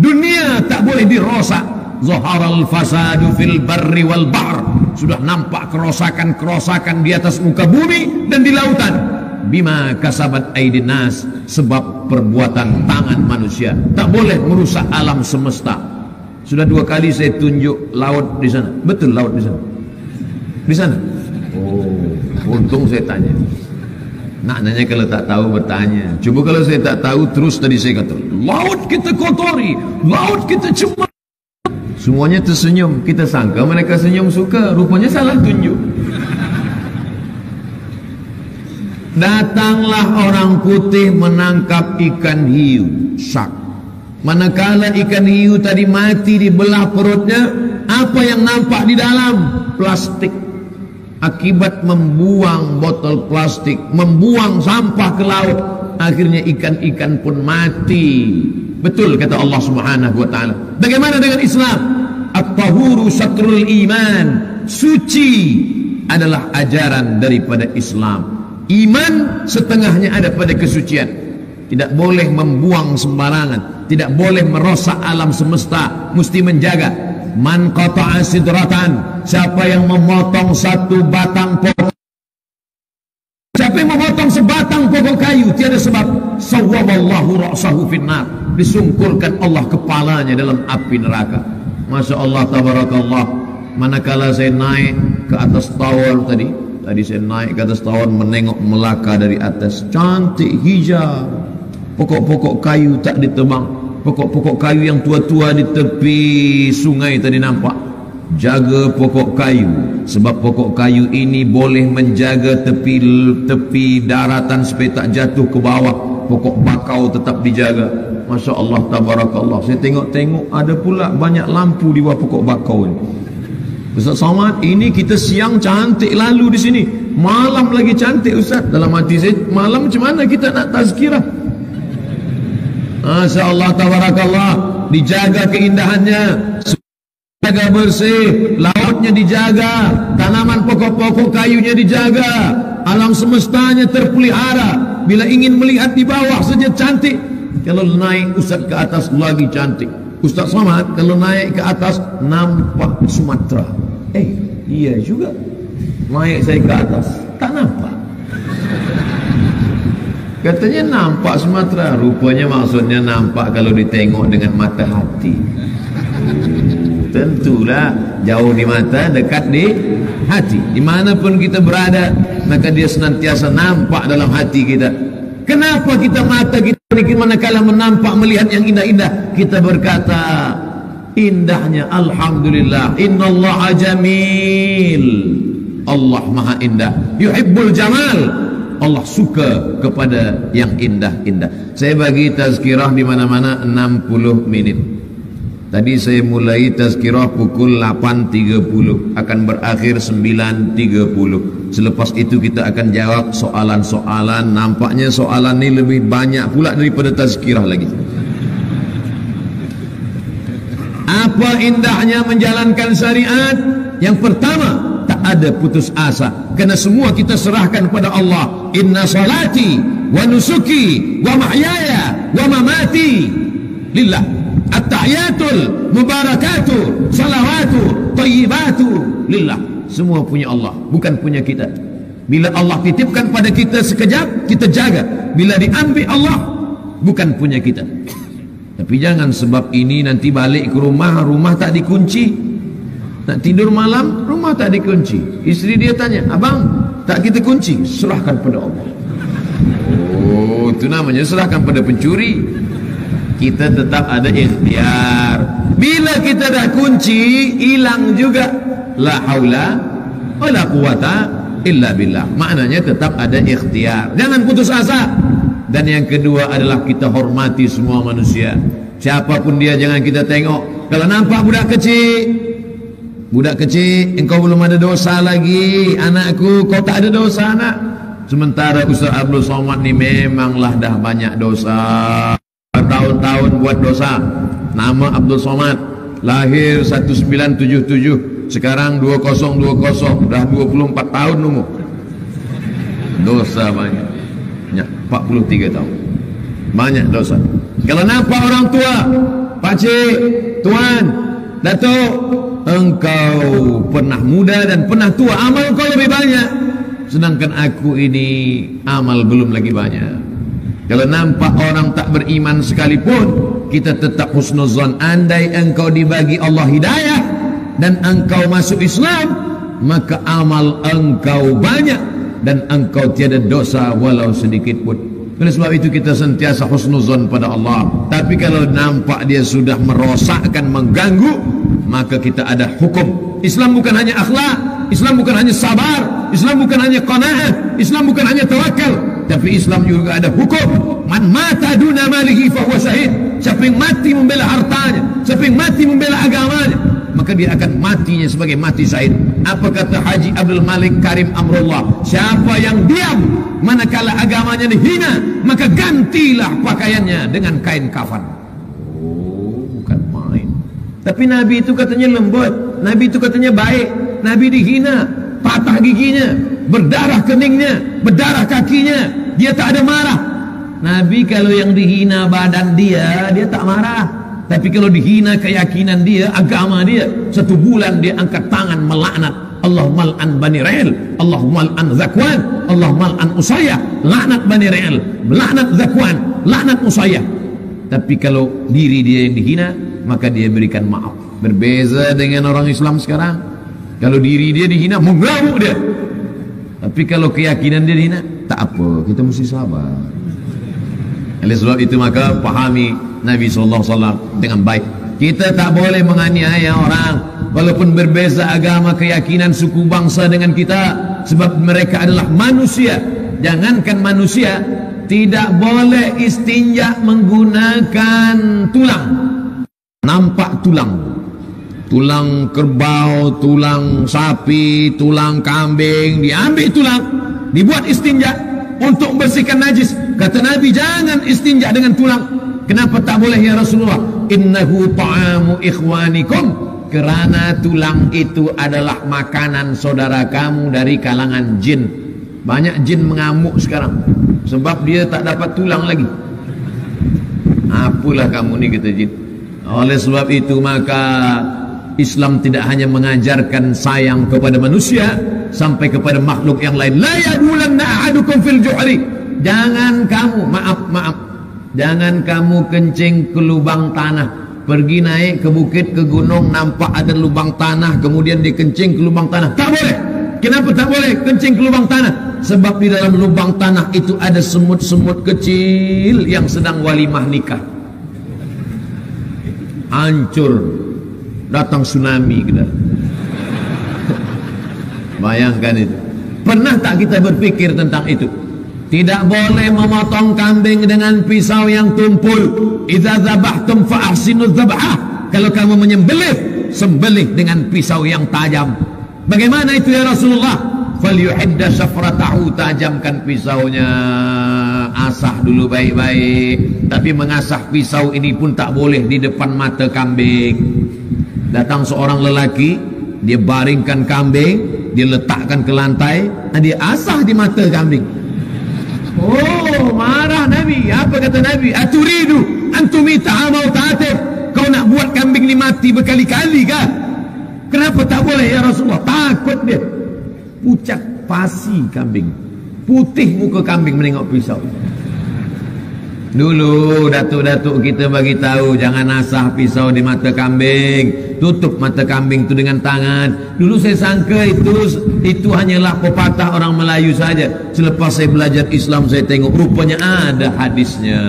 dunia tak boleh dirosak. Zaharal fasadu fil barri wal bahr, sudah nampak kerosakan-kerosakan di atas muka bumi dan di lautan. Bima kasabat aidin nas, sebab perbuatan tangan manusia. Tak boleh merusak alam semesta. Sudah 2 kali saya tunjuk laut di sana. Betul laut di sana? Di sana? Oh, untung saya tanya. Nak nanya kalau tak tahu bertanya. Cuba kalau saya tak tahu terus tadi saya kata, laut kita kotori, laut kita cemar. Semuanya tersenyum. Kita sangka mereka senyum suka, rupanya salah tunjuk. Datanglah orang putih menangkap ikan hiu, shark. Manakala ikan hiu tadi mati dibelah perutnya, apa yang nampak di dalam? Plastik. Akibat membuang botol plastik, membuang sampah ke laut, akhirnya ikan-ikan pun mati. Betul kata Allah Subhanahu wa taala. Bagaimana dengan Islam? At-tahuru syatrul iman. Suci adalah ajaran daripada Islam. Iman setengahnya ada pada kesucian. Tidak boleh membuang sembarangan, tidak boleh merosak alam semesta, mesti menjaga. Man qata'a sidratan, siapa yang memotong satu batang pokok, siapa yang memotong sebatang pokok kayu tiada sebab, sawwaballahu ra'sahu finnar, disungkurkan Allah kepalanya dalam api neraka. Masya Allah, tabarakallah. Manakala saya naik ke atas tawar tadi saya naik ke atas tawar, menengok Melaka dari atas, cantik hijau, pokok-pokok kayu tak ditebang. Pokok-pokok kayu yang tua-tua di tepi sungai tadi nampak. Jaga pokok kayu, Sebab pokok kayu ini boleh menjaga tepi daratan supaya tak jatuh ke bawah. Pokok bakau tetap dijaga. Masya Allah, tabarakallah. Saya tengok-tengok ada pula banyak lampu di bawah pokok bakau ini. Ustaz Somad, ini kita siang cantik lalu di sini, malam lagi cantik Ustaz. Dalam hati saya, malam macam mana kita nak tazkirah? Masya Allah, tabarakallah. Dijaga keindahannya, dijaga bersih, lautnya dijaga, tanaman pokok-pokok kayunya dijaga, alam semestanya terpelihara. Bila ingin melihat di bawah saja cantik, kalau naik Ustaz ke atas lagi cantik. Ustaz Somad, kalau naik ke atas nampak Sumatera. Iya juga. Naik saya ke atas tak nampak. Katanya nampak Sumatera. Rupanya maksudnya nampak kalau ditengok dengan mata hati. Tentulah jauh di mata, dekat di hati. Dimanapun kita berada, maka dia senantiasa nampak dalam hati kita. Kenapa kita mata kita manakala menampak melihat yang indah-indah, kita berkata indahnya alhamdulillah, innallaha jamil. Allah maha indah, yuhibbul jamal. Allah suka kepada yang indah-indah. Saya bagi tazkirah di mana-mana 60 minit. Tadi saya mulai tazkirah pukul 8.30, akan berakhir 9.30. Selepas itu kita akan jawab soalan-soalan. Nampaknya soalan ini lebih banyak pula daripada tazkirah lagi. Apa indahnya menjalankan syariat? Yang pertama, tak ada putus asa, kerana semua kita serahkan pada Allah. Inna salati wa nusuki wa mahyaya wa mamati lillah. At-tahiyatul mubarakatuh salawatu tayyibatu lillah. Semua punya Allah, bukan punya kita. Bila Allah titipkan pada kita sekejap, kita jaga. Bila diambil Allah, bukan punya kita. Tapi jangan sebab ini nanti balik ke rumah, rumah tak dikunci. Nak tidur malam, rumah tak dikunci. Isteri dia tanya, abang, tak kita kunci? Serahkan pada Allah. Oh, itu namanya serahkan pada pencuri. Kita tetap ada ikhtiar. Bila kita dah kunci, hilang juga. La haula wa la quwata illa billah. Maknanya tetap ada ikhtiar. Jangan putus asa. Dan yang kedua adalah kita hormati semua manusia. Siapapun dia jangan kita tengok. Kalau nampak budak kecil, engkau belum ada dosa lagi. Anakku, kau tak ada dosa anak. Sementara Ustaz Abdul Somad ni memanglah dah banyak dosa. Tahun-tahun buat dosa. Nama Abdul Somad, lahir 1977, sekarang 2020, dah 24 tahun umur. Dosa banyak. 43 tahun. Banyak dosa. Kalau nampak orang tua, pakcik, tuan, datuk, engkau pernah muda dan pernah tua, amal kau lebih banyak, sedangkan aku ini amal belum lagi banyak. Kalau nampak orang tak beriman sekalipun, kita tetap husnuzan. Andai engkau dibagi Allah hidayah dan engkau masuk Islam, maka amal engkau banyak dan engkau tiada dosa walau sedikit pun. Oleh sebab itu kita sentiasa husnuzan pada Allah. Tapi kalau nampak dia sudah merosakkan, mengganggu, maka kita ada hukum. Islam bukan hanya akhlak, Islam bukan hanya sabar, Islam bukan hanya qanaah, Islam bukan hanya tawakal, tapi Islam juga ada hukum. Man mata duna malihi fahuwa syahid. Siapa yang mati membela hartanya, siapa yang mati membela agamanya, maka dia akan matinya sebagai mati syahid. Apa kata Haji Abdul Malik Karim Amrullah? Siapa yang diam manakala agamanya dihina, maka gantilah pakaiannya dengan kain kafan. Oh, bukan main. Tapi Nabi itu katanya lembut, Nabi itu katanya baik. Nabi dihina, patah giginya, berdarah keningnya, berdarah kakinya, dia tak ada marah. Nabi kalau yang dihina badan dia tak marah. Tapi kalau dihina keyakinan dia, agama dia, 1 bulan dia angkat tangan melaknat. Allahumma al'an Bani Ra'il, Allahumma al'an Zakwan, Allahumma al'an Usayyah. Laknat Bani Ra'il, laknat Zakwan, laknat Usayyah. Tapi kalau diri dia yang dihina, maka dia berikan maaf. Berbeza dengan orang Islam sekarang. Kalau diri dia dihina, mengamuk dia. Tapi kalau keyakinan dia dihina, tak apa, kita mesti sabar. Oleh sebab itu maka pahami Nabi SAW dengan baik. Kita tak boleh menganiaya orang. walaupun berbeza agama, keyakinan, suku, bangsa dengan kita, sebab mereka adalah manusia. Jangankan manusia, tidak boleh istinja menggunakan tulang. Nampak tulang kerbau, tulang sapi, tulang kambing, diambil tulang, dibuat istinja untuk membersihkan najis. Kata Nabi, jangan istinja dengan tulang. Kenapa tak boleh ya Rasulullah? Innahu ta'amu ikhwanikum, kerana tulang itu adalah makanan saudara kamu dari kalangan jin. Banyak jin mengamuk sekarang sebab dia tak dapat tulang lagi. Apalah kamu ni, kata jin. Oleh sebab itu maka Islam tidak hanya mengajarkan sayang kepada manusia, sampai kepada makhluk yang lain. La yabulanna ahadukum fil juhri, jangan kamu, jangan kamu kencing ke lubang tanah. Pergi naik ke bukit, ke gunung, nampak ada lubang tanah, kemudian dikencing ke lubang tanah. Tak boleh. Kenapa tak boleh kencing ke lubang tanah? Sebab di dalam lubang tanah itu ada semut-semut kecil yang sedang walimah nikah. Hancur, datang tsunami kita. Bayangkan itu. Pernah tak kita berpikir tentang itu? Tidak boleh memotong kambing dengan pisau yang tumpul. Idza dzabhtum fa ahsinuz dzabhah. Kalau kamu menyembelih, sembelih dengan pisau yang tajam. Bagaimana itu ya Rasulullah? Falyuhidda syafratahu, tajamkan pisaunya, asah dulu baik-baik. Tapi mengasah pisau ini pun tak boleh di depan mata kambing. Datang seorang lelaki, dia baringkan kambing, dia letakkan ke lantai, dia asah di mata kambing. Oh, marah Nabi. Apa kata Nabi? Aturidu antumita amau ta'atif, kau nak buat kambing ni mati berkali-kali kah? Kenapa tak boleh ya Rasulullah? Takut dia. Pucat pasi kambing, putih muka kambing menengok pisau. Dulu datuk-datuk kita bagi tahu jangan asah pisau di mata kambing, tutup mata kambing itu dengan tangan. Dulu saya sangka itu hanyalah pepatah orang Melayu saja. Selepas saya belajar Islam, saya tengok rupanya ada hadisnya.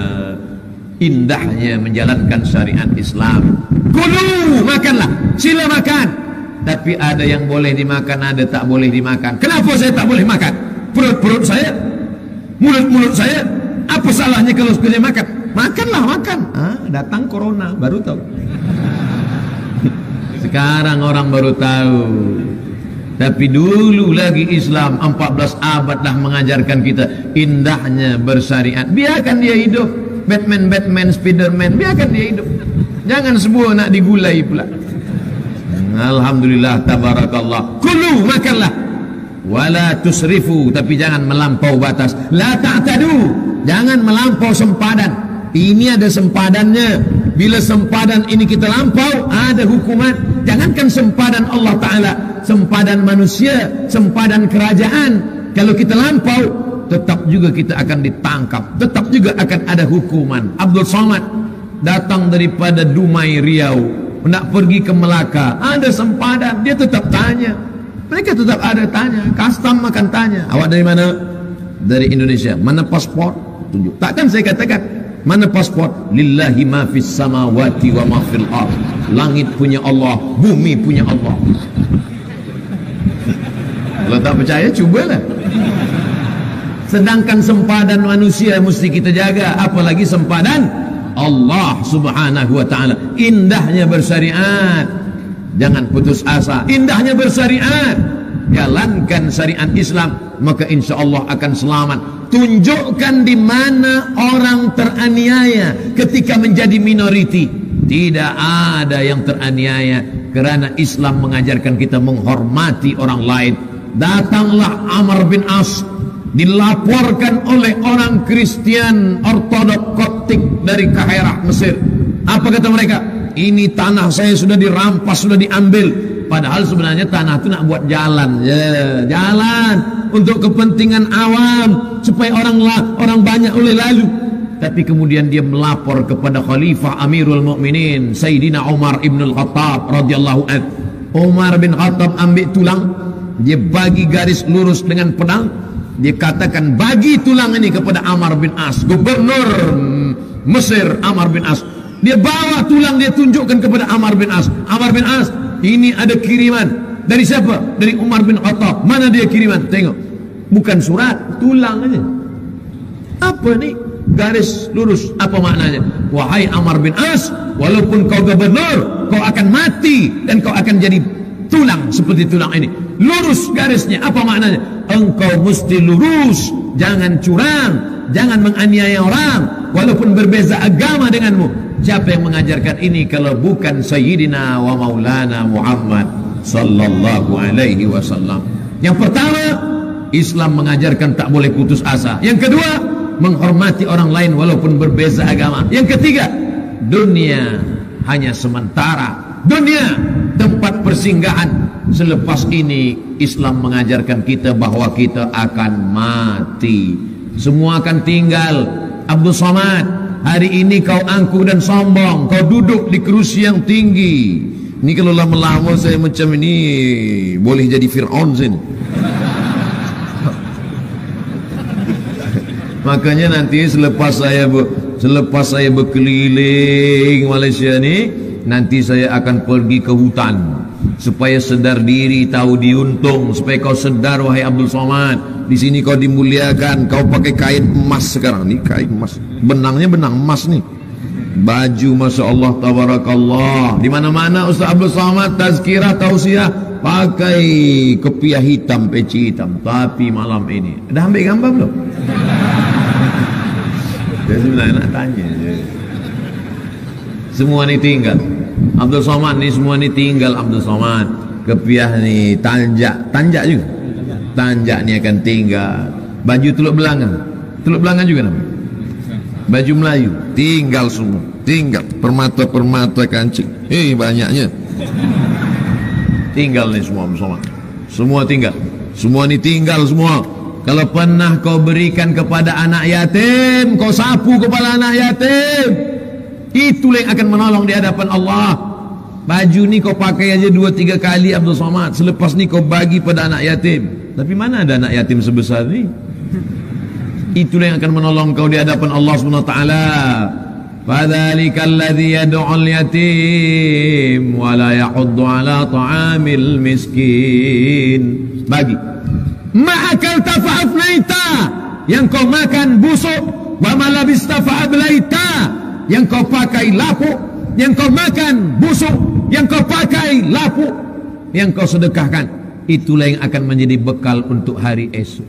Indahnya menjalankan syariat Islam. Kulu, makanlah, sila makan. Tapi ada yang boleh dimakan, ada tak boleh dimakan. Kenapa saya tak boleh makan? Perut-perut saya, mulut-mulut saya, apa salahnya kalau sekali makan? Makanlah, makan. Datang corona, baru tahu. Sekarang orang baru tahu. Tapi dulu lagi Islam 14 abad dah mengajarkan kita indahnya bersyariat. Biarkan dia hidup. Batman, Spiderman, biarkan dia hidup. Jangan semua nak digulai pula. Alhamdulillah, tabarakallah. Kulu, makanlah. Wala tusrifu, tapi jangan melampau batas. La ta'tadu, jangan melampau sempadan. Ini ada sempadannya. Bila sempadan ini kita lampau, ada hukuman. Jangankan sempadan Allah Ta'ala, sempadan manusia, sempadan kerajaan. Kalau kita lampau, tetap juga kita akan ditangkap, tetap juga akan ada hukuman. Abdul Somad datang daripada Dumai, Riau, nak pergi ke Melaka, ada sempadan, dia tetap tanya. Mereka tetap ada tanya, custom akan tanya, awak dari mana? Dari Indonesia. Mana pasport? Tunjuk. Takkan saya katakan, mana pasport? Lillahi ma fis samawati wa ma fil ard. Langit punya Allah, bumi punya Allah. Kalau tak percaya, cubalah. Sedangkan sempadan manusia mesti kita jaga, apalagi sempadan Allah Subhanahu wa ta'ala. Indahnya bersyariat, jangan putus asa. Indahnya bersyariat, jalankan syariat Islam, maka insya Allah akan selamat. Tunjukkan di mana orang teraniaya ketika menjadi minoriti. Tidak ada yang teraniaya, kerana Islam mengajarkan kita menghormati orang lain. Datanglah Amr bin As, dilaporkan oleh orang Kristian Ortodok Koptik dari Kairah, Mesir. Apa kata mereka? Ini tanah saya sudah dirampas, sudah diambil. Padahal sebenarnya tanah itu nak buat jalan, jalan untuk kepentingan awam, supaya orang banyak boleh lalu. Tapi kemudian dia melapor kepada Khalifah Amirul Mukminin Sayyidina Umar ibn al-Khattab radhiyallahu anhu. Umar bin Khattab ambil tulang, dia bagi garis lurus dengan pedang. Dia katakan, bagi tulang ini kepada Amr bin As, gubernur Mesir. Amr bin As, dia bawa tulang, dia tunjukkan kepada Amr bin As. Amr bin As, Ini ada kiriman. Dari siapa? Dari Umar bin Khattab. Mana dia kiriman? Tengok. Bukan surat, tulang aja. Apa ni? Garis lurus. Apa maknanya? Wahai Amr bin As, walaupun kau gubernur, kau akan mati dan kau akan jadi tulang seperti tulang ini. Lurus garisnya. Apa maknanya? Engkau mesti lurus, jangan curang, jangan menganiaya orang walaupun berbeza agama denganmu. Siapa yang mengajarkan ini kalau bukan Sayyidina wa Maulana Muhammad sallallahu alaihi wasallam? Yang pertama, Islam mengajarkan tak boleh putus asa. Yang kedua, menghormati orang lain walaupun berbeza agama. Yang ketiga, dunia hanya sementara. Dunia tempat persinggahan. Selepas ini Islam mengajarkan kita bahwa kita akan mati. Semua akan tinggal. Abdul Somad, hari ini kau angkuh dan sombong, kau duduk di kerusi yang tinggi. Ini kalau lama-lama saya macam ini boleh jadi Fir'aun sini. Makanya nanti selepas saya berkeliling Malaysia ni, nanti saya akan pergi ke hutan supaya sedar diri, tahu diuntung, supaya kau sedar wahai Abdul Somad, di sini kau dimuliakan, kau pakai kain emas sekarang ni, kain emas, benangnya benang emas ni, baju masya Allah tabarakallah, di mana-mana Ustaz Abdul Somad tazkirah tausiah pakai kepiah hitam, peci hitam. Tapi malam ini dah ambil gambar belum? Saya sebenarnya nak tanya je. Semua ni tinggal Abdul Somad ni, semua ni tinggal Abdul Somad. Kepiah ni tanjak juga. Tanjak ni akan tinggal. Baju Teluk Belangan juga namanya. Baju Melayu tinggal semua. Tinggal permata kancing. Banyaknya. Tinggal ni semua Abdul Somad. Semua tinggal. Semua ni tinggal semua. Kalau pernah kau berikan kepada anak yatim, kau sapu kepala anak yatim, itulah yang akan menolong di hadapan Allah. Baju ni kau pakai aja 2-3 kali Abdul Somad, selepas ni kau bagi pada anak yatim. Tapi mana ada anak yatim sebesar ni? Itulah yang akan menolong kau di hadapan Allah Subhanahu wa taala. Fadzalikal ladzi yad'ul yatim wa la yahuddu ala ta'amil miskin. Bagi ma'akalta fa'afnaita, yang kau makan busuk, wa malabista fa'ablaita, yang kau pakai lapuk, yang kau makan busuk, yang kau pakai lapuk, yang kau sedekahkan, itulah yang akan menjadi bekal untuk hari esok.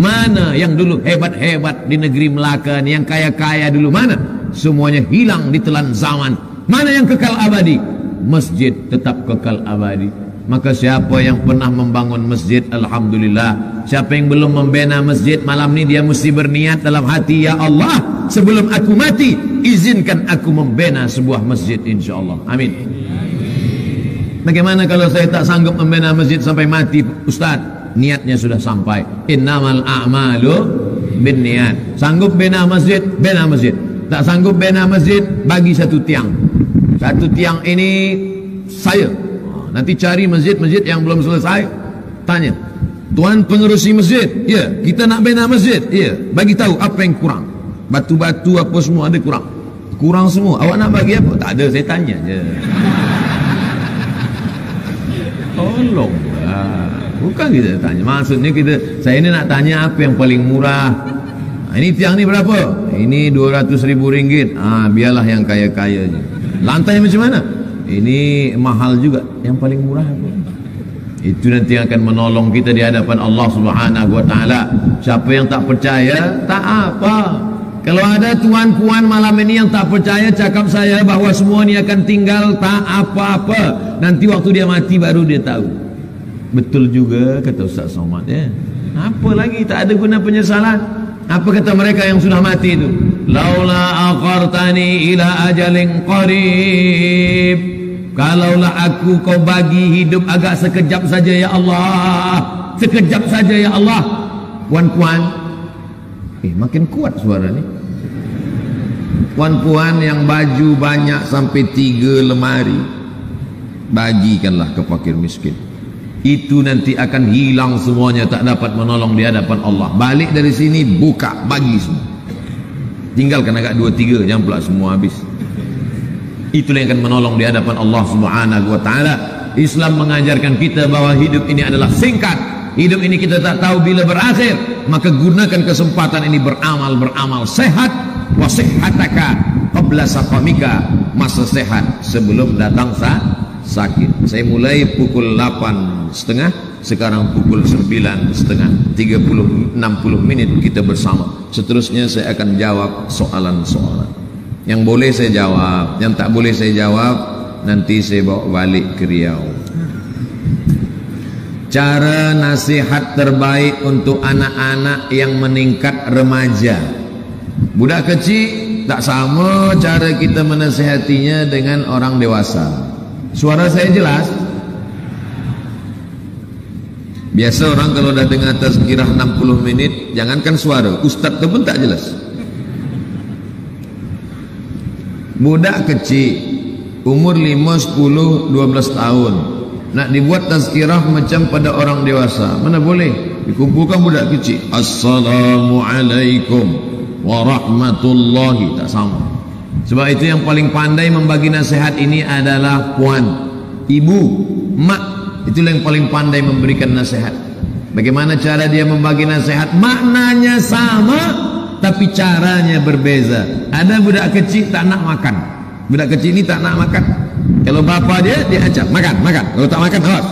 Mana yang dulu hebat-hebat di negeri Melaka ni, yang kaya-kaya dulu, mana? Semuanya hilang ditelan zaman. Mana yang kekal abadi? Masjid tetap kekal abadi. Maka siapa yang pernah membangun masjid, alhamdulillah. Siapa yang belum membina masjid, malam ni dia mesti berniat dalam hati, ya Allah, sebelum aku mati, izinkan aku membina sebuah masjid, insyaAllah. Amin. Bagaimana kalau saya tak sanggup membina masjid sampai mati, Ustaz? Niatnya sudah sampai. Innamal a'malu bin niat. Sanggup bina masjid, bina masjid. Tak sanggup bina masjid, bagi satu tiang. Satu tiang ini saya. Nanti cari masjid-masjid yang belum selesai, tanya, tuan pengerusi masjid, ya, kita nak bina masjid, ya, bagi tahu apa yang kurang. Batu-batu apa semua ada kurang. Kurang semua. Awak nak bagi apa? Tak ada, saya tanya je. Tolonglah. Bukan kita tanya. Maksudnya saya ini nak tanya apa yang paling murah. Ini tiang ni berapa? Ini 200.000 ringgit. Biarlah yang kaya-kaya je. Lantai macam mana? Ini mahal juga. Yang paling murah apa? Itu nanti akan menolong kita di hadapan Allah Subhanahu wa taala. Siapa yang tak percaya, tak apa. Kalau ada tuan-puan malam ini yang tak percaya, cakap saya bahawa semua ni akan tinggal, tak apa-apa. Nanti waktu dia mati baru dia tahu. Betul juga kata Ustaz Somad, ya. Apa lagi, tak ada guna penyesalan. Apa kata mereka yang sudah mati itu? Laula akhartani ila ajalin qarib. Kalaulah aku kau bagi hidup agak sekejap saja ya Allah, sekejap saja ya Allah. Puan-puan, makin kuat suara ni. Puan-puan yang baju banyak sampai 3 lemari, bagikanlah ke fakir miskin. Itu nanti akan hilang semuanya, tak dapat menolong di hadapan Allah. Balik dari sini, buka, bagi semua. Tinggalkan agak 2-3, jangan pula semua habis. Itulah yang akan menolong di hadapan Allah Subhanahu wa taala. Islam mengajarkan kita bahwa hidup ini adalah singkat. Hidup ini kita tak tahu bila berakhir. Maka gunakan kesempatan ini beramal sehat. Wasihhataka qabla saqamika, masa sehat sebelum datang sakit. Saya mulai pukul 8.30, sekarang pukul 9.30, 60 menit kita bersama. Seterusnya saya akan jawab soalan-soalan. Yang boleh saya jawab, yang tak boleh saya jawab nanti saya bawa balik ke Riau. Cara nasihat terbaik untuk anak-anak yang meningkat remaja. Budak kecil tak sama cara kita menasihatinya dengan orang dewasa. Suara saya jelas? Biasa orang kalau dah dengar tazkirah 60 menit, jangankan suara, ustaz tu pun tak jelas. Budak kecil umur 5, 10, 12 tahun nak dibuat tazkirah macam pada orang dewasa, mana boleh. Dikumpulkan budak kecil, Assalamualaikum warahmatullahi, tak sama. Sebab itu yang paling pandai membagi nasihat ini adalah puan, ibu, mak. Itulah yang paling pandai memberikan nasihat. Bagaimana cara dia membagi nasihat? Maknanya sama, tapi caranya berbeza. Ada budak kecil tak nak makan. Budak kecil ini tak nak makan. Kalau bapa dia acak, makan. Kalau tak makan, awas.